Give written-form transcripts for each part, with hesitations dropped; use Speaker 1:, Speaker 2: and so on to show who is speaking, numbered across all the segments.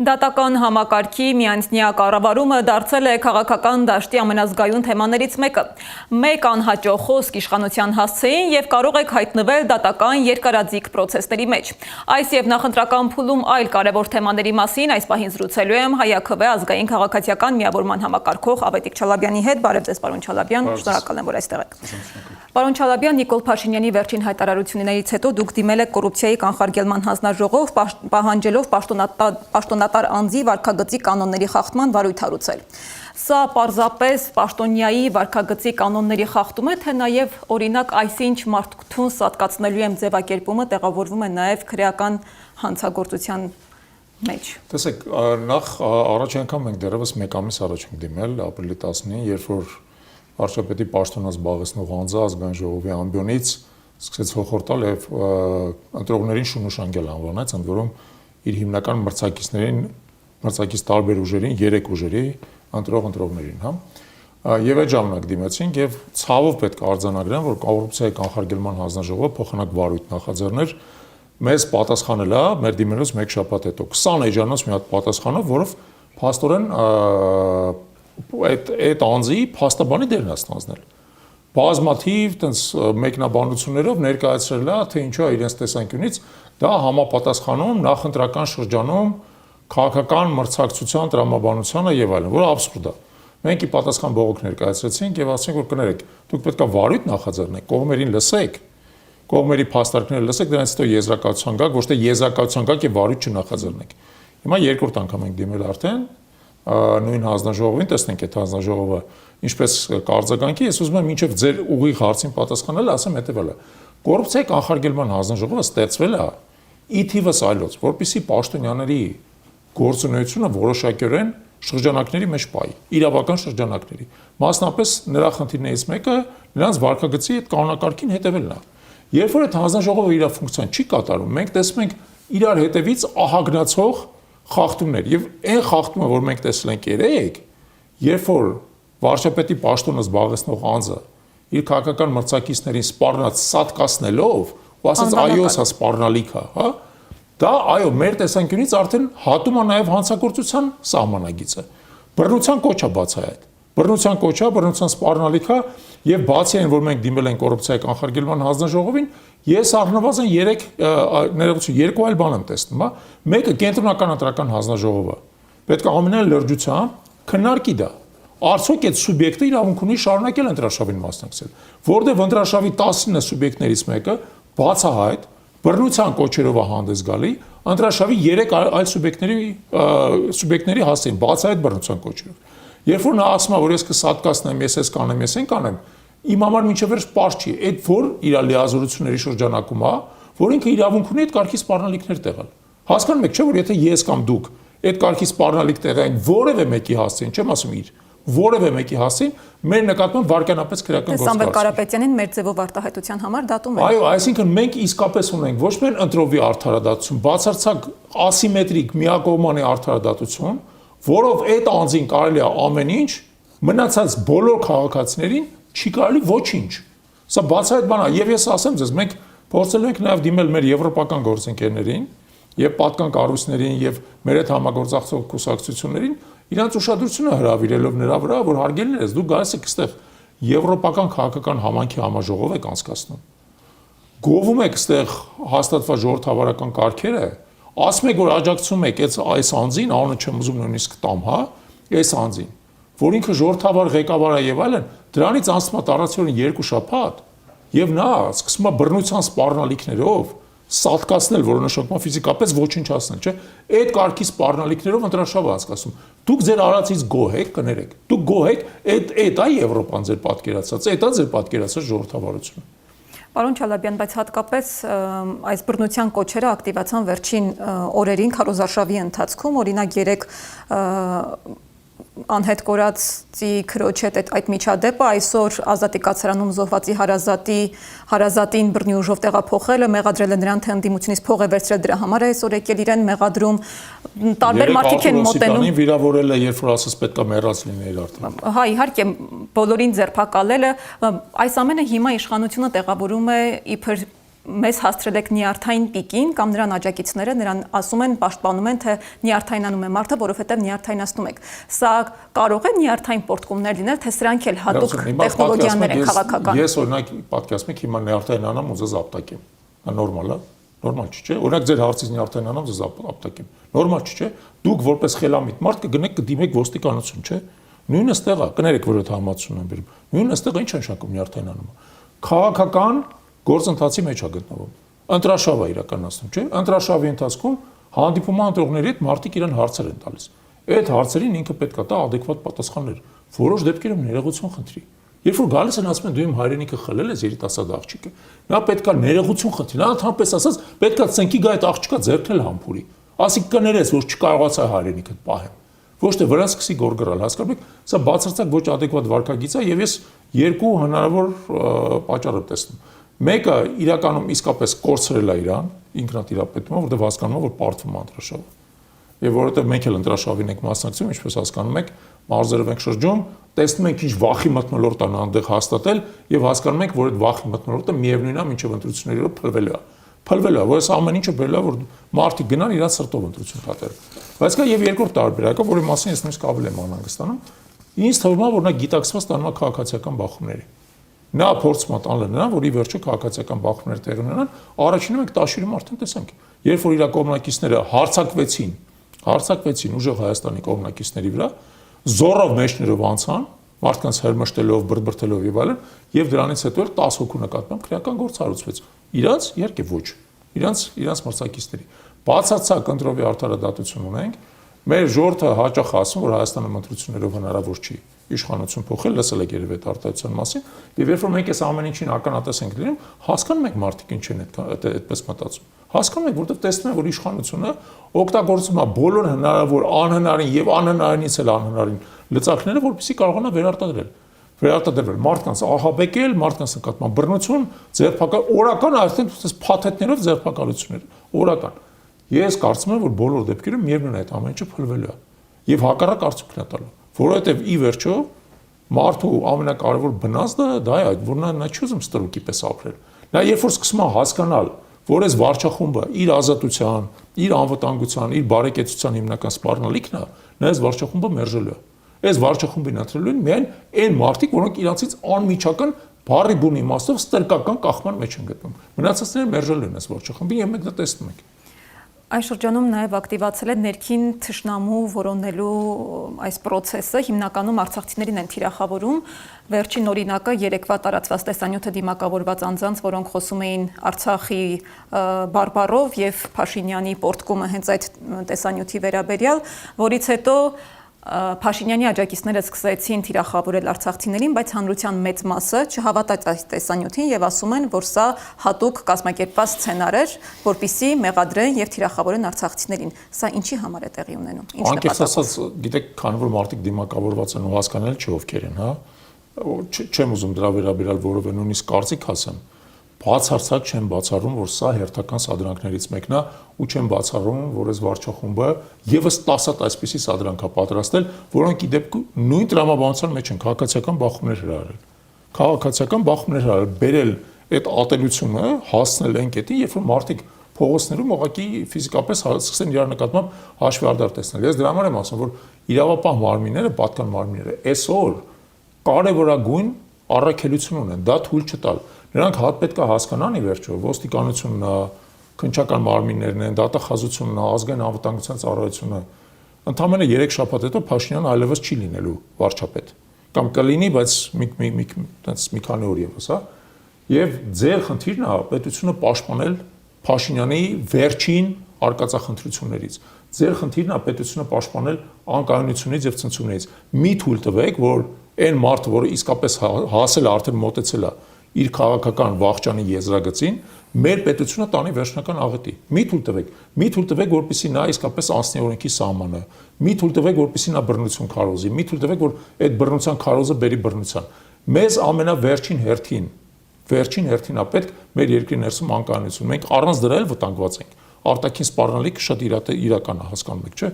Speaker 1: Դատական համակարգի միանձնյա կառավարումը դարձել է քաղաքական դաշտի ամենազգայուն թեմաներից մեկը։ Մեկ անհաջող խոսք իշխանության հասցեին եւ կարող եք հայտնվել դատական երկարաձիգ պրոցեսների մեջ։ Այս եւ նախընտրական փուլում այլ կարևոր թեմաների մասին այս պահին զրուցելու եմ ՀԱՅԱՔՎ ազգային քաղաքացիական միավորման համակարգող Ավետիք Չալաբյանի հետ։ Բարև ձեզ, պարոն Չալաբյան, շնորհակալ եմ, որ այստեղ եք։ Պարոն Չալաբյան, Նիկոլ Փաշինյանի վերջին հայտարարություններից հետո դուք դիմել եք կոռուպցիայի կանխարգելման հանձնաժողով, պահանջելով պաշտոնատար անձի վարքագծի կանոնների խախտման վարույթ հարուցել։ Սա պարզապես պաշտոնյայի վարքագծի կանոնների խախտում է, թե նաև օրինակ այսինչ մարդուն սատկացնելու եմ ձևակերպումը տեղավորվում է նաև քրեական հանցագործության մեջ։
Speaker 2: Տեսեք, նախ առաջ անգամ մենք դեռևս մեկ ամիս առաջ ենք դիմել ապրիլի 19-ին, երբ որ վարչապետի պաշտոնը զբաղեցնող անձը ազգային ժողովի ամբիոնից սկսեց հոխորտալ եւ ընտրողներին շունուշանգել անվանեց, ընդ որում իր հիմնական մրցակից տարբեր ուժերին, 3 ուժերի ընտրողներին, հա։ Եվ այդ ժամանակ դիմեցինք եւ ցավով պետք է արձանագրեմ, որ կոռուպցիայի կանխարգելման հանձնաժողովը փոխանակ վարույթ նախաձեռներ մեզ պատասխանել է մեր դիմելուց 1 շաբաթ հետո 20 էջանոց մի հատ պատասխանով, որով փաստորեն այդ անձի փաստաբանի դերն է ստանձնել։ Բազմաթիվ տենց մեկնաբանություններով ներկայացրել է, թե ինչու է իրենց տեսանկյունից դա համապատասխանում նախընտրական շրջանում քաղաքական մրցակցության տրամաբանությանը եւ այլն, որը աբսուրդ է։ Մենք ի պատասխան բողոք ներկայացրեցինք եւ ասացինք, որ կներեք, դուք պետք է վարույթ նախաձեռնեք, կողմերին լսեք, կողմերի փաստարկները լսեք, դրանից հետո եզրակացության գաք, ոչ թե եզրակացության գաք եւ վարույթ չնախաձեռնեք։ Հիմա երկրորդ անգամ ենք դիմել արդեն նույն հանձնաժողովին, տեսնենք այդ հանձնաժողովը ինչպես կարձագանքի, ես ուզում եմ մինչև ձեր ուղիղ հարցին պատասխանել, ասեմ հետեւելը։ Կոռուպցիայի կանխարգելման հանձնաժողովը ստեղծվել է ի թիվս այլոց, որպեսզի պաշտոնյաների գործունեությունը որոշակիորեն շրջանակների մեջ պահի, իրավական շրջանակների։ Մասնապես նրա խնդիրներից մեկը նրանց վարքագծի այդ կանոնակարգին հետևելն է։ Երբ որ այդ հանձնաժողովը իր ֆունկցիան չի կատարում, մենք տեսնում ենք իրար հետևից ահագնացող խախտումներ եւ այն խախտումը, որ մենք տեսել ենք երեք, երբ որ վարչապետի պաշտոնը զբաղեցնող անձը իր քաղաքական մրցակիցներին սպառնաց սատկացնելով ու ասաց այո, սա սպառնալիք է, հա, դա այո, մեր տեսանկյունից արդեն հատում է նաև հանցագործության սահմանագիծը։ Բռնության կոչ է բացահայտ։ Բռնության կոչ է, բռնության սպառնալիք է եւ բացի այն, որ մենք դիմել ենք կոռուպցիայի կանխարգելման հանձնաժողովին, ես առնվազն 2 այլ բան եմ տեսնում, հա։ Մեկը կենտրոնական ընտրական հանձնաժողովը պետք է ամենայն լրջությամբ քննարկի դա։ Արդյոք այդ սուբյեկտը իրավունք ունի շարունակել ընտրարշավին մասնակցել, որտեղ ընտրարշավի 19 սուբյեկտներից մեկը բացահայտ բռնության կոչերով է հանդես գալի, ընտրարշավի 3 այլ սուբյեկտների հասցեին բացահայտ բռնության կոչերով։ Երբ որ նա ասում է, որ ես կսատկացնեմ, ես ես կանեմ, իմ համար մինչև վերջ պարզ չի, այդ որ իր լիազորությունների շրջանակում է, որ ինքը իրավունք ունի այդ կարգի սպառնալիքներ տեղալ։ Հասկանում եք, չէ՞ որ եթե ես կամ դուք այդ կարգի սպառնալիք տեղային որևէ մեկի հասցեին, չեմ ասում իր, որևէ մեկի հասցեին, մեր նկատմամբ վարկանապես քրեական գործ
Speaker 1: Սամվել Կարապետյանին մեր ձևով արտահայտության համար դատում են։
Speaker 2: Այո, այսինքն մենք իսկապես ունենք ոչ միայն ընտրովի արդարադատություն, բացարձակ ասիմետրիկ միակողմանի արդարադատություն, որով այդ անձին կարելի է ամեն ինչ, մնացած բոլոր քաղաքացիներին չի կարելի ոչինչ։ Սա բացահայտ բան է, եւ ես ասեմ ձեզ, մենք փորձել ենք նաեւ դիմել մեր եվրոպական գործընկերներին եւ պատկան կառույցներին եւ մեր հետ համագործակցող կուսակցություններին, իրանց ուշադրությունը հրավիրելով նրա վրա, որ հարգելիներս դուք գալիս եք այստեղ եվրոպական քաղաքական համանքի համաժողով եք անցկացնում։ Գովում եք այստեղ հաստատված ժողովրդավարական կարգերը, ասում եք, որ աջակցում եք այս անձին, անունը չեմ ուզում նույնիսկ տամ, հա, այս անձին, որ ինքը ժողովրդավար ղեկավար է եւ այլն, դրանից անցնում է տարածորեն 2 շաբաթ, եւ նա սկսում է բռնության սպառնալիքներով սատկացնել, որոնշակման ֆիզիկապես ոչնչացնել, չէ՞։ Այդ կարգի սպառնալիքներով ընտրարշավ անցկացում։ Դուք ձեր արածից գոհ եք, կներեք։ Դուք գոհ եք, այդ է Եվրոպան ձեր պատկերացած, այդ է ձեր պատկերացած ժողովրդավարությունը։
Speaker 1: Պարոն Չալաբյան, բայց հատկապես այս բռնության կոչերը ակտիվացան վերջին օրերին քարոզարշավի ընթացքում, օրինակ 3 անհետ կորածի քրոջ հետ այդ միջադեպը այսօր Ազատի կացարանում զոհվածի հարազատին բռնի ուժով տեղափոխելը մեղադրել է նրան, թե ընդդիմությունից փող է վերցրել դրա համար է այսօր եկել իրեն մեղադրում, տարբեր մարդիկ են մոտենում։
Speaker 2: Վիրավորել է, երբ որ ասես պետք է մեռած լիներ արդեն։
Speaker 1: Հա, իհարկե, բոլորին ձերբակալելը, այս ամենը հիմա իշխանությունը տեղավորում է իբր մեզ հասցրել եք նյարդային պիկին կամ նրան աջակիցները նրան ասում են, պաշտպանում են, թե նյարդայնանում է մարդը, որովհետև նյարդայնացնում եք։ Սա կարող է նյարդային պորտկումներ լինել, թե սրանք էլ հատուկ տեխնոլոգիաներ են քաղաքական։
Speaker 2: Ես օրինակ պատկերացնում եք հիմա նյարդայնանամ ու ձեզ ապտակեմ։ Դա նորմալ է։ Նորմալ չէ՞։ Օրինակ ձեր հարցից նյարդայնանամ ձեզ ապտակեմ։ Նորմալ չէ՞։ Դուք որպես խելամիտ մարդ կգնեք կդիմեք ոստիկանություն, չէ՞։ Նույնը ստեղ է, կներեք, որ այդ համացություն են բերում։ Նույնը ստեղ ինչ նշանակում նյարդայնանումը։ Քաղաքական գործընթացի մեջ է գտնվում։ Ընտրաշավ է իրականացնում, չէ՞։ Ընտրաշավի ընթացքում հանդիպումը ընտրողների հետ մարդիկ իրեն հարցեր են տալիս։ Այդ հարցերին ինքը պետք է տա adekvat պատասխաններ։ Որոշ դեպքերում ներողություն խնդրի։ Երբ որ գալիս են ասում են դու իմ հայրենիքը խլել ես երիտասարդ աղջիկը, նա պետք է ներողություն խնդրի։ Նա ընդհանրապես ասած պետք է ցնկի գա այդ աղջիկը ձեռքնել համբուրի։ Ասի կներես, որ չկարողացա հայրենիքդ պահեմ։ Ոչ թե վրան սկսի գորգռալ, հասկանում եք, սա բացարձակ ոչ adekvat վարքագիծ է եւ ես երկու հնարավոր պատճառ եմ տեսնում։ Մեկը իրականում իսկապես կորցրել է իրան, ինքնատիրապետումը, որտեղ հասկանում է, որ պարտվում է ընտրաշավը։ Եվ որովհետև մենք էլ ընտրաշավին ենք մասնակցում, ինչպես հասկանում եք, մարզերով ենք շրջում, տեսնում ենք ինչ վախի մթնոլորտ է այնտեղ հաստատել եւ հասկանում ենք, որ այդ վախի մթնոլորտը միևնույնն է, մինչեւ ընտրությունները փլվել է։ Փլվել է, որ այս ամեն ինչը բերել է, որ մարդիկ գնան իրաց սրտով ընտրություն կատարել։ Բայց կա եւ երկրորդ տարբերակը, որի մասին ես նույնիսկ ավելի եմ անհանգստանում, ինձ թվում է, որ նա գիտակցված տանում է քաղաքացիական բախումների։ Նա փորձում է տանել նրան, որ ի վերջո քաղաքացիական բախումներ տեղի ունենան, առաջինը մենք Տաշիրում արդեն տեսանք, երբ որ իր կողմնակիցները հարձակվեցին ուժեղ Հայաստանի կողմնակիցների վրա, զորով մեջներով անցան, մարդկանց հրմշտելով, բրբրթելով եւ այլն, եւ դրանից հետո էլ 10 հոգու նկատմամբ քրեական գործ հարուցվեց։ Իրանց իհարկե ոչ, իրանց մրցակիցների։ Բացարձակ ընտրովի արդարադատություն ունենք, մեր ժողովուրդը հաճախ ասում, որ Հայաստանում ընտրություններով հնարավոր չի իշխանություն փոխել, լսել եք երևի այդ արտահայտության մասին, եւ երբ որ մենք այս ամեն ինչին ականատես ենք լինում, հասկանում ենք մարդիկ ինչ են այդպես մտածում։ Հասկանում եք, որովհետեւ տեսնում են, որ իշխանությունը օգտագործում է բոլոր հնարավոր անհնարին եւ անհնարինից էլ անհնարին լծակները, որպեսզի կարողանա վերարտադրվել մարդկանց ահաբեկել, մարդկանց նկատմամբ բռնություն, ձերբակալ, օրական արդեն փաթեթներով ձերբակալություններ, օրական։ Ես կարծում եմ, որ բոլոր դեպքերում միևնույն է այդ ամեն ինչը փլվել է եւ հակառակ արդյունքն է տալու, որովհետեւ ի վերջո մարդու ամենակարևոր բնազդը դա է, որ նա չի ուզում ստրուկի պես ապրել։ Նա երբ որ սկսում է հասկանալ, որ այս վարչախումբը իր ազատության, իր անվտանգության, իր բարեկեցության հիմնական սպառնալիքն է, նա այս վարչախումբը մերժելու է։ Այս վարչախումբին ընտրելու են միայն այն մարդիկ, որոնք իրանցից անմիջական բարի բուն իմաստով ստրկական կախման մեջ են գտնվում։ Մնացածները մերժելու են այս վարչախումբին եւ մենք դա տեսնում ենք։
Speaker 1: Այս շրջանում նաև ակտիվացել է ներքին թշնամու որոնելու այս process-ը, հիմնականում արցախցիներին են թիրախավորում։ Վերջին օրինակը երեկվա տարածված տեսանյութը դիմակավորված անձանց, որոնք խոսում էին Արցախի բարբառով եւ Փաշինյանի պորտկումը հենց այդ տեսանյութի վերաբերյալ, որից հետո Փաշինյանի աջակիցները սկսեցին թիրախավորել արցախցիներին, բայց հանրության մեծ մասը չհավատաց այս տեսանյութին եւ ասում են, որ սա հատուկ կազմակերպված սցենար էր, որպեսզի մեղադրեն եւ թիրախավորեն արցախցիներին։ Սա ինչի համար է տեղի ունենում։ Ինչ
Speaker 2: անկեղծ ասած, գիտեք, քանի որ մարդիկ դիմակավորված են ու հասկանալ չի ովքեր են, հա։ Չեմ ուզում դրա վերաբերյալ որովե նույնիսկ կարծիք ասեմ։ Բացարձակ չեմ բացառում, որ սա հերթական սադրանքներից մեկն է ու չեմ բացառում, որ այս վարչախումբը եւս 10 հատ այսպիսի սադրանք է պատրաստել, որոնք ի դեպ նույն տրամաբանության մեջ են քաղաքացիական բախումներ հրահրել։ Քաղաքացիական բախումներ հրահրել, բերել այդ ատելությունը, հասնել այն կետին, երբ որ մարդիկ փողոցներում ուղղակի ֆիզիկապես սկսեն իրար նկատմամբ հաշվի տեսնել։ Ես դրա համար եմ ասում, որ իրավապահ մարմինները, պատկան մարմինները այսօր կարևորագույն առաքելություն ունեն, դա թույլ չտալ։ Նրանք պետք է հասկանան ի վերջո, ոստիկանությունն է, քննչական մարմիններն են, դատախազությունն է, ազգային անվտանգության ծառայությունը։ Ընդամենը 3 շաբաթ հետո Փաշինյանը այլևս չի լինելու վարչապետ։ Կամ կլինի, բայց մի քանի օր եւս, հա։ Եվ ձեր խնդիրն է պետությունը պաշտպանել Փաշինյանի վերջին արկածախնդրություններից։ Ձեր խնդիրն է պետությունը պաշտպանել անկայունությունից եւ ցնցումներից։ Մի թույլ տվեք, որ այն մարդը, որը իսկապես հասել է, արդեն մոտեցել է իր քաղաքական վախճանի եզրագծին, մեր պետությունը տանի վերջնական աղետի։ Մի թույլ տվեք, որպեսզի նա իսկապես անցնի օրենքի սահմանը։ Մի թույլ տվեք, որպեսզի նա բռնություն քարոզի։ Մի թույլ տվեք, որ այդ բռնության քարոզը բերի բռնության։ Մեզ ամենավերջին հերթին է պետք մեր երկրի ներսում անկայունություն։ Մենք առանց դրա էլ վտանգված ենք։ Արտաքին սպառնալիքը շատ իրական է, հասկանում եք, չէ՞,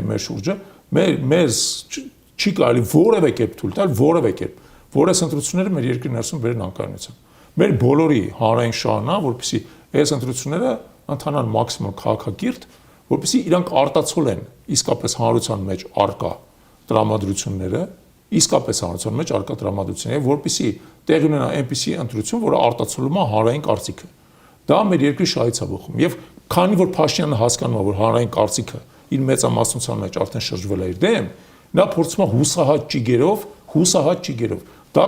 Speaker 2: մեր շուրջը։ Մեզ չի կարելի որևէ կերպ թույլ տալ, որևէ կերպ, որ այս ընտրությունները մեր երկրի ներսում բերեն անկայունության։ Մեր բոլորի հանրային շահն է, որպեսզի այս ընտրությունները ընթանան մաքսիմալ քաղաքակիրթ, որպեսզի իրանք արտացոլեն իսկապես հանրության մեջ արկա տրամադրությունները, իսկապես հանրության մեջ արկա տրամադրությունները, որպեսզի տեղի ունենա այնպիսի ընտրություն, որը արտացոլում է հանրային կարծիքը։ Դա մեր երկրի շահից է բխում եւ քանի որ Փաշինյանը հասկանում է, որ հանրային կարծիքը իր մեծամասնության մեջ արդեն շրջվել է իր դեմ, նա փորձում է հուսահատ ճիգերով դա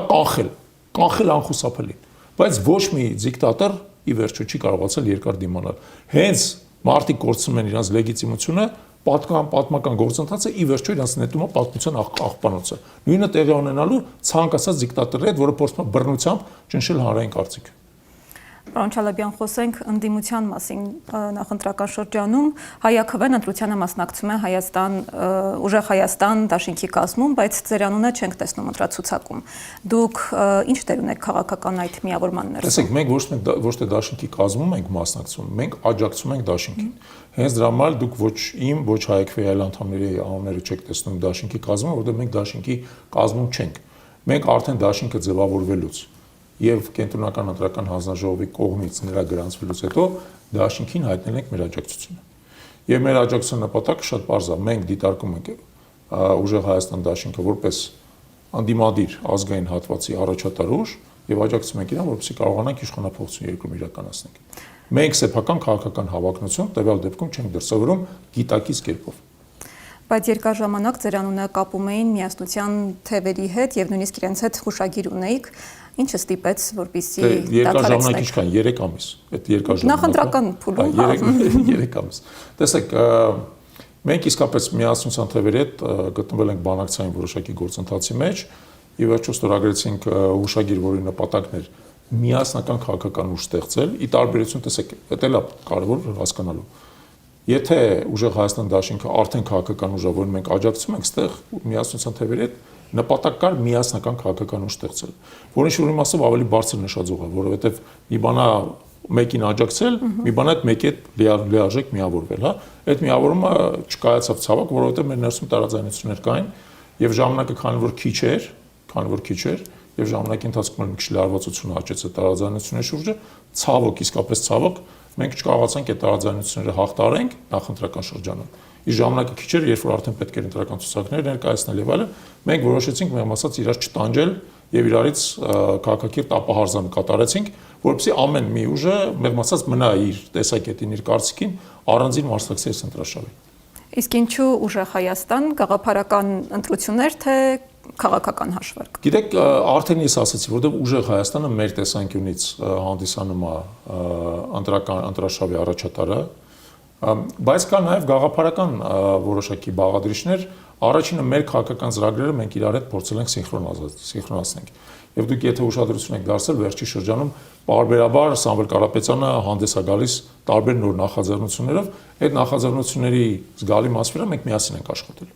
Speaker 2: կանխել անխուսափելի, բայց ոչ մի դիկտատոր ի վերջո չի կարողացել երկար դիմանալ։ Հենց մարդիկ կորցնում են իրենց լեգիտիմությունը, պատմական գործընթացը ի վերջո իրենց նետում է պատմության աղբանոցը։ Նույնը տեղի ունենալու ցանկացած դիկտատորի հետ, որը փորձում է բռնությամբ ճնշել հանրային կարծիքը։
Speaker 1: Պարոն Չալաբյան, խոսենք ընդդիմության մասին նախընտրական շրջանում Հայաքվեն ընտրությանը մասնակցում է Ուժեղ Հայաստան դաշինքի կազմում, բայց ձեր անունը չենք տեսնում ընտրացուցակում։ Դուք ինչ դեր ունեք քաղաքական այդ միավորման ներսում։
Speaker 2: Տեսեք, մենք ոչ թե դաշինքի կազմում ենք մասնակցում, մենք աջակցում ենք դաշինքին։ Հենց դրա համար դուք ոչ իմ, ոչ Հայաքվեի այլ անդամների անունները չեք տեսնում դաշինքի կազմում, որովհետև մենք դաշինքի կազմում չենք։ Մենք արդեն դաշինքը ձևավորվելուց եւ կենտրոնական ընտրական հանձնաժողովի կողմից նրա գրանցվելուց հետո դաշինքին հայտնել ենք մեր աջակցությունը։ Եվ մեր աջակցության նպատակը շատ պարզ է, մենք դիտարկում ենք Ուժեղ Հայաստան դաշինքը որպես անդիմադիր ազգային հատվածի առաջատար ուժ եւ աջակցում ենք իրան, որպեսզի կարողանանք իշխանափոխություն երկրում իրականացնել։ Մենք սեփական քաղաքական հավակնություն տվյալ դեպքում չենք դրսևորում գիտակից կերպով։
Speaker 1: Բայց երկար ժամանակ ձեր անունը կապում էին միասնության թևերի հետ եւ նույնիսկ իրենց հետ հուշագիր ունեիք, ինչը ստիպեց, որպեսզի
Speaker 2: երկար ժամանակ ինչքան 3 ամիս, այդ երկար ժամանակ
Speaker 1: նախընտրական փուլում
Speaker 2: 3 ամիս։ Տեսեք, մենք իսկապես միասնության թևերի հետ գտնվել ենք բանակցային որոշակի գործընթացի մեջ եւ վերջում ստորագրեցինք հուշագիր, որի նպատակն էր միասնական քաղաքական ուժ ստեղծել, ի տարբերություն, տեսեք, դա էլ է կարևոր հասկանալու։ Եթե Ուժեղ Հայաստան դաշինքը արդեն քաղաքական ուժ է, որին մենք աջակցում ենք, ստեղ միասնության թևերի հետ նպատակ կար միասնական քաղաքական ուժ ստեղծել, որին շուրջ մասով ավելի բարձր նշաձող է, որովհետև մի բան է մեկին աջակցել, մի բան է այդ մեկի հետ լիարժեք միավորվել, հա։ Այդ միավորումը չկայացավ ցավոք, որովհետև մեր ներսում տարաձայնություններ կային եւ ժամանակը քանի որ քիչ էր եւ ժամանակի ընթացքում մի քիչ լարվածություն աճեց այդ տարաձայնությունների շուրջը, ցավոք, իսկապես ցավոք, մենք չկարողացանք այդ տարաձայնությունները հաղթարենք նախընտրական շրջանում։ Իր ժամանակը քիչ էր, երբ որ արդեն պետք էր ընտրական ցուցակներ ներկայացնել եւ այլն, մենք որոշեցինք մեղմ ասած իրար չտանջել եւ իրարից քաղաքակիրթ ապահարզան կատարեցինք, որովհետեւ ամեն մի ուժը մեղմ ասած մնա իր տեսակետին, իր կարծիքին առանձին մասնակցի այս ընտրաշավին։
Speaker 1: Իսկ ինչու Ուժեղ Հայաստան, գաղափարական ընտրություններ թե քաղաքական հաշվարկ։
Speaker 2: Գիտեք, արդեն ես ասացի, որովհետև Ուժեղ Հայաստանը մեր տեսանկյունից հանդիսանում է ընտրաշավի առաջատարը, բայց կա նաև գաղափարական որոշակի բաղադրիչներ։ Առաջինը մեր քաղաքական ծրագրերը մենք իրար հետ փորձել ենք սինխրոնացնել։ Եվ դուք եթե ուշադրություն եք դարձել վերջի շրջանում պարբերաբար Սամվել Կարապետյանը հանդես է գալիս տարբեր նոր նախաձեռնություններով, այդ նախաձեռնությունների զգալի մասի վրա մենք միասին ենք աշխատել։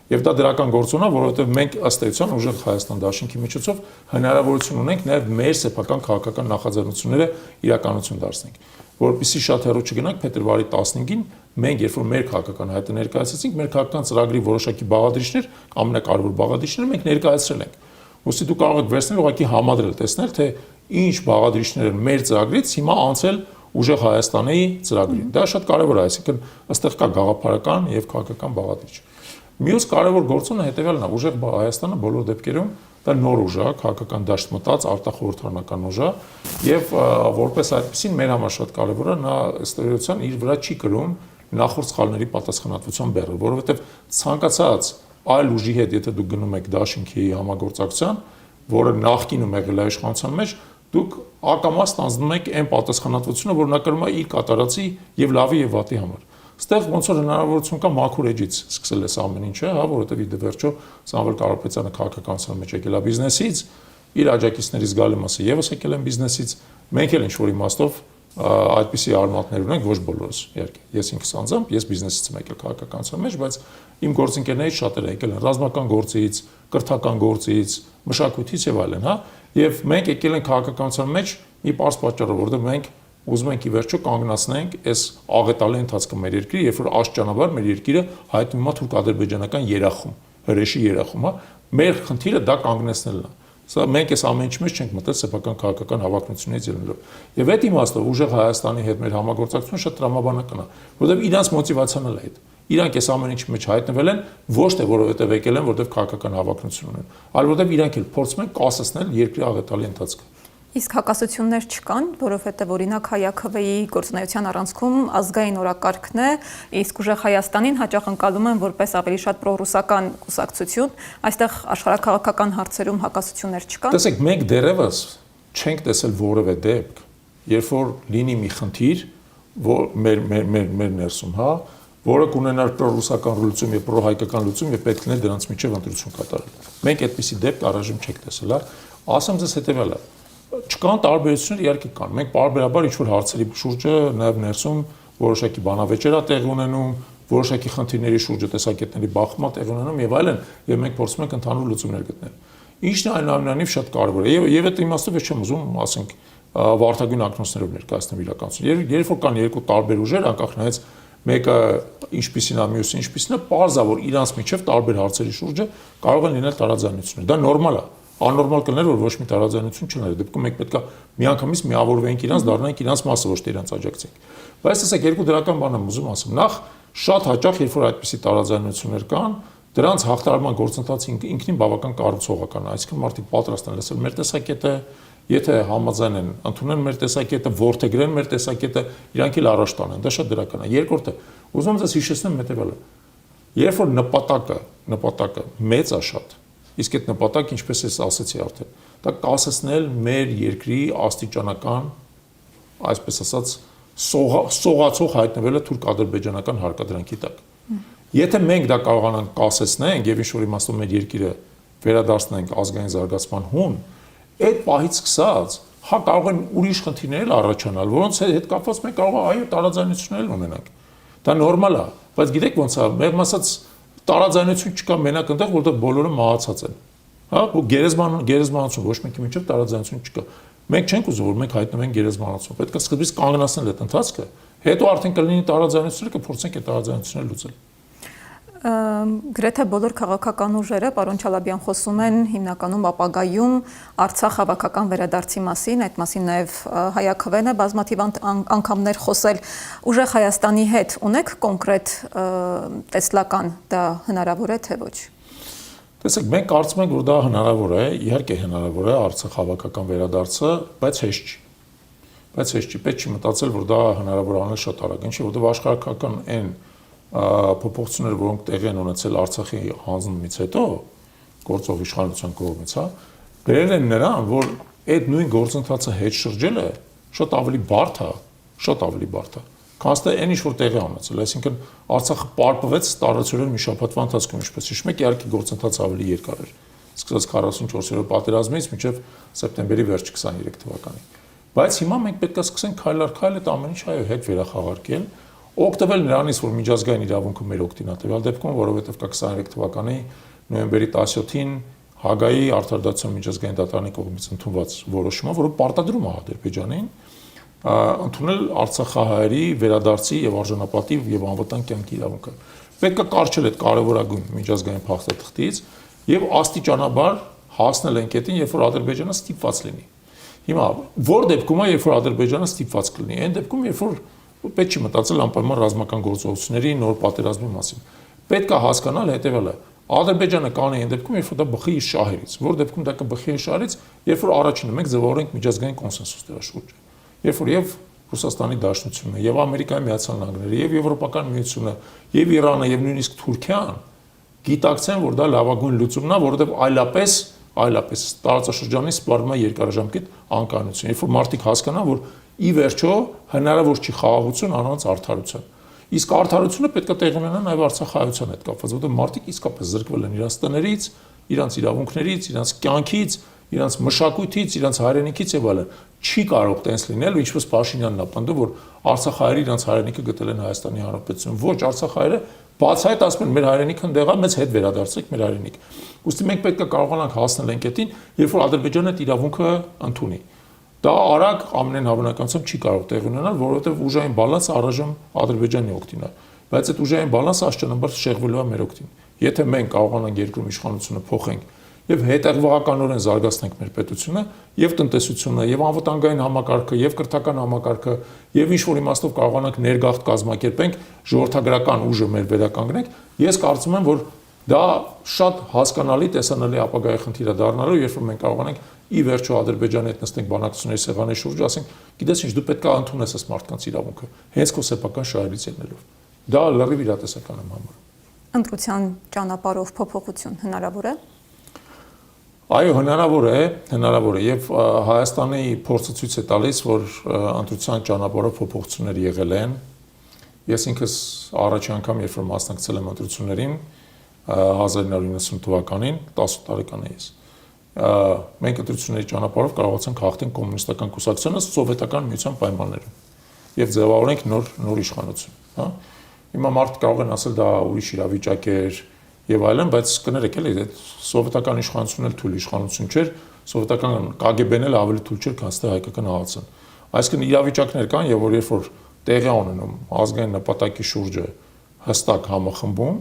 Speaker 2: Եվ դա դրական գործոն է, որովհետև մենք ըստ էության Ուժեղ Հայաստան դաշինքի միջոցով հնարավորություն ունենք նաև մեր սեփական քաղաքական նախաձեռնությունները իրականություն դարձնենք։ Որպեսզի շատ հեռու չգնանք, փետրվարի 15-ին մենք երբ որ մեր քաղաքական հայտը ներկայացրեցինք, մեր քաղաքական ծրագրի որոշակի բաղադրիչներ, ամենակարևոր բաղադրիչները մենք ներկայացրել ենք։ Ոստի դուք կարող եք վերցնել ուղղակի համադրել, տեսնել, թե ինչ բաղադրիչներ են մեր ծրագրից հիմա անցել Ուժեղ Հայաստանի ծրագրին։ Դա շատ կարևոր է, այսինքն ըստեղ կա գաղափարական եւ քաղաքական բաղադրիչ։ Մյուս կարևոր գործոնը հետեւյալն է, Ուժեղ Հայաստանը բոլոր դեպքերում դա նոր ուժ է, քաղաքական դաշտ մտած, արտախորհրդարանական ուժ է եւ որպես այդպեսին մեր համար շատ կարևոր է նա ըստ էության իր վրա չի կրում նախորդ սխալների պատասխանատվության բեռը, որովհետեւ ցանկացած այլ ուժի հետ եթե դուք գնում եք դաշինքի համագործակցության, որը նախկինում եղել է իշխանության մեջ, դուք ակամա ստանձնում եք այն պատասխանատվությունը, որ նա կրում է իր կատարածի եւ լավի եւ վատի համար։ Ստեղ ոնց որ հնարավորություն կա մաքուր էջից սկսել այս ամեն ինչը, հա, որովհետեւ ի վերջո Սամվել Կարապետյանը քաղաքականության մեջ եկել է բիզնեսից, իր աջակիցների զգալի մասը եւս եկել են բիզնեսից, մենք էլ ինչ-որ իմաստով այդպիսի արմատներ ունենք, ոչ բոլորս, իհարկե։ Ես ինքս անձամբ, ես բիզնեսից եմ եկել քաղաքականության մեջ, բայց իմ գործընկերներից շատերը եկել են ռազմական գործից, կրթական գործից, մշակույթից եւ այլն, հա, եւ մենք եկել ենք քաղաքականության մեջ մի պարզ պատճառով, որովհետեւ մենք ուզում ենք ի վերջո կանգնացնենք այս աղետալի ընթացքը մեր երկրի, երբ որ աշճանաբար մեր երկիրը հայտնվում է թուրք-ադրբեջանական երախում, հրեշի երախում, հա, մեր խնդիրը դա կանգնեցնելն է։ Սա մենք այս ամեն ինչի մեջ չենք մտել սեփական քաղաքական հավակնությունից ելնելով։ Եվ այդ իմաստով ուժեղ Հայաստանի հետ մեր համագործակցությունը շատ տրամաբանական է, որովհետև իրանց մոտիվացիան էլ է այդ։ Իրանք այս ամեն ինչի մեջ հայտնվել են ոչ թե որովհետև եկել են, որովհետև քաղաքական հավակնություն ունեն, այլ որովհետև իրանք էլ փորձում են կասեցնել երկրի աղետալի ընթացքը։
Speaker 1: Իսկ հակասություններ չկան, որովհետև օրինակ ՀԱՅԱՔՎ-ի գործունեության առանցքում ազգային օրակարգն է, իսկ ուժեղ Հայաստանին հաճախ ընկալում են որպես ավելի շատ պրոռուսական կուսակցություն, այստեղ աշխարհաքաղաքական հարցերում հակասություններ չկան։
Speaker 2: Տեսեք, մենք դեռևս չենք տեսել որևէ դեպք, երբ որ լինի մի խնդիր, որ մեր ներսում, հա, որը կունենար պրոռուսական լուծում եւ պրոհայկական լուծում եւ պետք է դրանց միջև ընտրություն կատարել։ Մենք այդպիսի դեպք առայժմ չենք տեսել, հա։ Ասեմ ձեզ հետեւյալը. չկան տարբերություններ, իհարկե կան։ Մենք բարբերաբար ինչ-որ հարցերի շուրջը նաև ներսում որոշակի բանավեճեր է տեղի ունենում, որոշակի խնդիրների շուրջը տեսակետների բախում է տեղի ունենում եւ այլն, եւ մենք փորձում ենք ընդհանուր լուծումներ գտնել։ Ինչն այնուամենայնիվ շատ կարևոր է եւ այդ իմաստով ես չեմ ուզում, ասենք, վարդագույն ակնոցներով ներկայացնել իրականություն։ Երբ որ կան երկու տարբեր ուժեր, անկախ նրանից մեկը ինչպիսին է, մյուսը ինչպիսին է, պարզ է, որ իրանց միջև տարբեր հարցերի շուրջը կարող են լինել տարաձայնություններ։ Դա նորմալ է։ Աննորմալ կլներ, որ ոչ մի տարաձայնություն չլիներ։ Դեպքում մենք պետք է միանգամից միավորվենք իրանց, դառնանք իրանց մասը, ոչ թե իրանց աջակցենք։ Բայց տեսեք, երկու դրական բան եմ ուզում ասեմ։ Նախ, շատ հաճախ, երբ որ այդպիսի տարաձայնություններ կան, դրանց հաղթահարման գործընթացը ինքնին բավական կառուցողական է։ Այսինքն մարդիկ պատրաստ են լսել մեր տեսակետը, եթե համաձայն են, ընդունեն մեր տեսակետը, որդեգրեն մեր տեսակետը, իրանք էլ առաջ տանեն։ Դա շատ դրական է։ Երկրորդը, ուզում եմ ձեզ հիշեցնեմ հետևյալը։ Երբ որ նպատակը մեծ է շատ, իսկ այդ նպատակը, ինչպես ես ասացի արդեն, դա կասեցնել մեր երկրի աստիճանական, այսպես ասած, սողացող հայտնվելը թուրք-ադրբեջանական հարկադրանքի տակ։ Եթե մենք դա կարողանանք կասեցնենք եւ ինչ-որ իմաստով մեր երկիրը վերադարձնենք ազգային զարգացման հուն, այդ պահից սկսած, հա կարող են ուրիշ խնդիրներ առաջանալ, որոնց հետ կապված մենք կարող է այո տարաձայնություններ ունենանք։ Դա նորմալ է, բայց գիտեք ոնց է, մեղմ ասած տարաձայնություն չկա մենակ այնտեղ, որտեղ բոլորը մահացած են։ Հա, ու գերեզմանացում ոչ մեկի միջև տարաձայնություն չկա։ Մենք չենք ուզում, որ մենք հայտնվենք գերեզմանացում։ Պետք է սկզբից կանգնացնել այդ ընթացքը, հետո արդեն կլինի տարաձայնությունները, կփորձենք այդ տարաձայնությունները լուծել։
Speaker 1: Գրեթե բոլոր քաղաքական ուժերը, պարոն Չալաբյան, խոսում են հիմնականում ապագայում Արցախ հավաքական վերադարձի մասին, այդ մասին նաև ՀԱՅԱՔՎ-ն է բազմաթիվ անգամներ խոսել։ Ուժեղ Հայաստանի հետ ունեք կոնկրետ տեսլական, դա հնարավոր է թե ոչ։
Speaker 2: Տեսեք, մենք կարծում ենք, որ դա հնարավոր է, իհարկե հնարավոր է Արցախ հավաքական վերադարձը, բայց հեշտ չի։ Պետք չի մտածել, որ դա հնարավոր անել շատ արագ, ինչի որտեղ աշխարհական այն փոփոխությունները, որոնք տեղի են ունեցել Արցախի հանձնումից հետո գործող իշխանության կողմից, հա, բերել են նրան, որ այդ նույն գործընթացը հետ շրջելը շատ ավելի բարդ է, քան թե այն ինչ որ տեղի ունեցել, այսինքն Արցախը պարպվեց տարածորեն մի շաբաթվա ընթացքում, ինչպես հիշում եք, իհարկե գործընթացը ավելի երկար էր, սկսած 44-րդ պատերազմից մինչև սեպտեմբերի վերջ 23 թվականի։ Բայց հիմա մենք պետք է սկսենք քայլ առ քայլ այդ ամեն ինչը հետ վերախաղարկել, օգտվել նրանից, որ միջազգային իրավունքը մեր օգտին է տվել դեպքում, որովհետև կա 23 թվականի նոյեմբերի 17-ին Հագայի արդարադատության միջազգային դատարանի կողմից ընդունված որոշումը, որը պարտադրում է Ադրբեջանին ընդունել Արցախահայերի վերադարձի եւ արժանապատիվ եւ անվտանգ կյանքի իրավունքը։ Պետք է կարճել այդ կարևորագույն միջազգային փաստաթղթից եւ աստիճանաբար հասնել այն կետին, երբ որ Ադրբեջանը ստիպված լինի։ Հիմա որ դեպքում է, երբ որ Ադրբեջանը ստիպված կլինի, այն դեպքում, երբ որ պետք չի մտածել անպայման ռազմական գործողությունների նոր պատերազմի մասին։ Պետք է հասկանալ հետևյալը. Ադրբեջանը կանի այն դեպքում, երբ որ դա բխի իր շահերից, որ դեպքում դա կբխի իր շահերից, երբ որ առաջինը մենք ձևավորենք միջազգային կոնսենսուս դրա շուրջը։ Երբ որ եւ Ռուսաստանի Դաշնությունը, եւ Ամերիկայի Միացյալ Նահանգները, եւ Եվրոպական միությունը, եւ Իրանը, եւ նույնիսկ Թուրքիան գիտակցեն, որ դա լավագույն լուծումն է, որովհետեւ այլապես տարածաշրջանի սպառվում է երկարաժամկետ անկայունություն։ Երբ որ մարդիկ հասկանան, որ ի վերջո հնարավոր չի խաղաղություն առանց արդարության։ Իսկ արդարությունը պետք է տեղի ունենա նաև Արցախահայության հետ կապված, որտեղ մարդիկ իսկապես զրկվել են իրենց տներից, իրենց իրավունքներից, իրենց կյանքից, իրենց մշակույթից, իրենց հայրենիքից եւ այլն։ Չի կարող տենց լինել, ինչպես Փաշինյանն է պնդում, որ Արցախահայերը իրենց հայրենիքը գտել են Հայաստանի Հանրապետությունում։ Ոչ, Արցախահայերը բացահայտ ասում են, մեր հայրենիքը ընդեղ է, մեզ հետ վերադարձեք մեր հայրենիք։ Ուստի մենք պետք է կարողանանք հասնել այն կետին, երբ որ Ադրբեջանը այդ իրավունքը ընդունի։ Դա արագ ամենայն հավանականությամբ չի կարող տեղի ունենալ, որովհետև ուժային բալանսը առայժմ Ադրբեջանի օգտին է, բայց այդ ուժային բալանսը աստիճանաբար շեղվելու է մեր օգտին։ Եթե մենք կարողանանք երկրում իշխանությունը փոխենք եւ հետևողականորեն զարգացնենք մեր պետությունը, եւ տնտեսությունը, եւ անվտանգային համակարգը, եւ կրթական համակարգը, եւ ինչ որ իմաստով կարողանանք ներգաղթ կազմակերպենք, ժողովրդագրական ուժը մեր վերականգնենք, ես կարծում եմ, որ դա շատ հասկանալի տեսանելի ապագայի խնդիր է դառնալու, երբ որ մենք կարողանանք ի վերջո Ադրբեջանի հետ նստենք բանակցությունների սեղանի շուրջ, ասենք, գիտես ինչ, դու պետք է ընդունես այս մարդկանց իրավունքը, հենց քո սեփական շահերից ելնելով։ Դա լրիվ իրատեսական եմ համարում։
Speaker 1: Ընտրության ճանապարհով փոփոխություն հնարավոր է։
Speaker 2: Այո, հնարավոր է եւ Հայաստանի փորձը ցույց է տալիս, որ ընտրության ճանապարհով փոփոխություններ եղել են։ Ես ինքս առաջի անգամ, երբ որ մասնակցել եմ ընտրություններին 1990 թվականին, 10 տարեկան էի ես։ Մենք ընտրությունների ճանապարհով կարողացանք հաղթենք կոմունիստական կուսակցությունը սովետական միության պայմաններում եւ ձևավորենք նոր իշխանություն, հա։ Հիմա մարդիկ կարող են ասել դա ուրիշ իրավիճակ էր եւ այլն, բայց կներեք էլի, այդ սովետական իշխանությունն էլ թույլ իշխանություն չէր, սովետական KGB-ն էլ ավելի թույլ չէր, քան թե հայկական ՀԱՑ-ն։ Այսինքն իրավիճակներ կան եւ որ երբ որ տեղի ունենում ազգային նպատակի շուրջը հստակ համախմբում,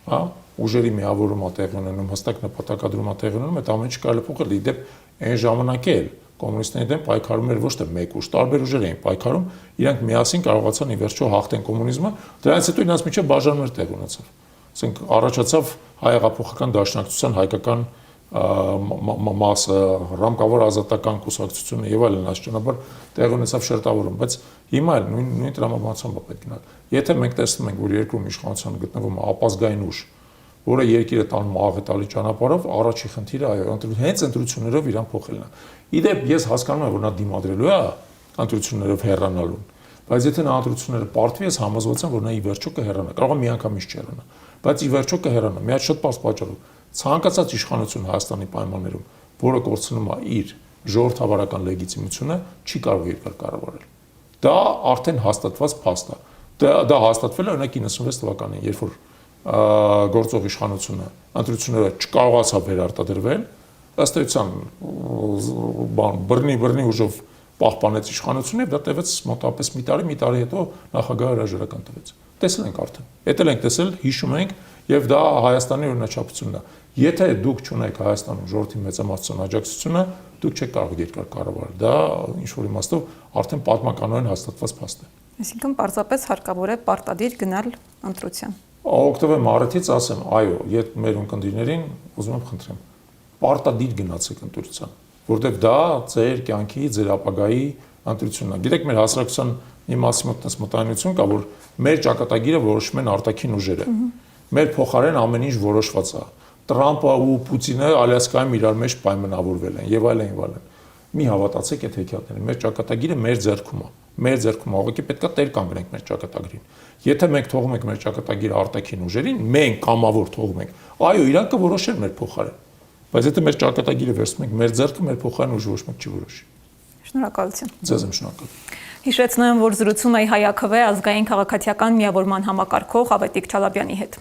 Speaker 2: հա, ուժերի միավորումը տեղի ունենում, հստակ նպատակադրումը տեղի ունենում, այդ ամենը կարելի է փոխել։ Իդեպ այն ժամանակ էլ կոմունիստների դեմ պայքարում էր ոչ թե մեկ ուժ, տարբեր ուժեր էին պայքարում, իրանք միասին կարողացան ի վերջո հաղթեն կոմունիզմը, դրանից հետո իրանց միջև բաժանումներ տեղ ունեցավ։ Ասենք առաջացավ հայ-հեղափոխական դաշնակցության հայկական մասը, ռամկավոր ազատական կուսակցությունը եւ այլն, աստիճանաբար տեղ ունեցավ շերտավորում, բայց հիմա էլ նույն տրամաբանությամբ է պետք գնալ։ Եթե մենք տեսնում ենք, որ երկրում իշխանության գտնվում է ապազգային ուժ, որը երկիրը տանում աղետալի ճանապարհով, առաջի խնդիրը այո, հենց ընտրություններով իրան փոխելն է։ Իդեպ ես հասկանում եմ, որ նա դիմադրելու է ընտրություններով հեռանալուն, բայց եթե նա ընտրությունները պարտվի, ես համոզված եմ, որ նա ի վերջո կհեռանա, կարող է միանգամից չհեռանա, բայց ի վերջո կհեռանա։ Մի հատ շատ պարզ պատճառով ցանկացած իշխանություն Հայաստանի պայմաններում, որը կորցնում է իր ժողովրդավարական լեգիտիմությունը, չի կարող երկար կառավարել։ Դա արդեն հաստատված փաստ է։ Դա հաստատվել է օրինակ 96 թվականին, երբ որ գործող իշխանությունը ընտրությունները չկարողացավ վերարտադրվել, ըստ էության բռնի ուժով պահպանեց իշխանությունը, դա տևեց մոտավորապես մի տարի հետո նախագահը հրաժարական տվեց։ Տեսել ենք արդեն։ Էդ էլ ենք տեսել, հիշում ենք, եւ դա Հայաստանի օրինաչափությունն է։ Եթե դուք չունեք Հայաստանում ժողովրդի մեծամասնության աջակցությունը, դուք չեք կարող երկար կառավարել։ Դա ինչ որ իմաստով արդեն պատմականորեն հաստատված փաստ է։
Speaker 1: Այսինքն պարզապես հարկավոր է պարտադիր գնալ ընտրության։
Speaker 2: Օգտվեմ առիթից ասեմ, այո, եթե մեր ունկնդիրներին ուզում եմ խնդրեմ, պարտադիր գնացեք ընտրության, որտեղ դա ձեր կյանքի, ձեր ապագայի ընտրությունն է։ Գիտեք, մեր հասարակության մի մասի մոտ մտայնություն կա, որ մեր ճակատագիրը որոշում են արտաքին ուժերը։ Մեր փոխարեն ամեն ինչ որոշված է։ Տրամպը ու Պուտինը Ալյասկայում իրար մեջ պայմանավորվել են եւ այլն եւ այլն։ Մի հավատացեք այդ հեքիաթներին, մեր ճակատագիրը մեր ձեռքում է։ Մեր ձեռքում ուղղակի պետքա տեր կանգնենք մեր ճակատագրին։ Եթե մենք թողում ենք մեր ճակատագիրը արտաքին ուժերին, մենք կամավոր թողում ենք, այո, իրանք կորոշեն մեր փոխարեն։ Բայց եթե մեր ճակատագիրը վերցնում ենք մեր ձեռքը, մեր փոխարեն ուժ ոչ մեկ չի որոշի։
Speaker 1: Շնորհակալություն։
Speaker 2: Ձեզ եմ շնորհակալ։
Speaker 1: Հիշեցնում եմ, որ զրուցում էի Հայ ԱՔՎ ազգային քաղաքացիական միավորման համակարգող Ավետիք Չալաբյանի հետ։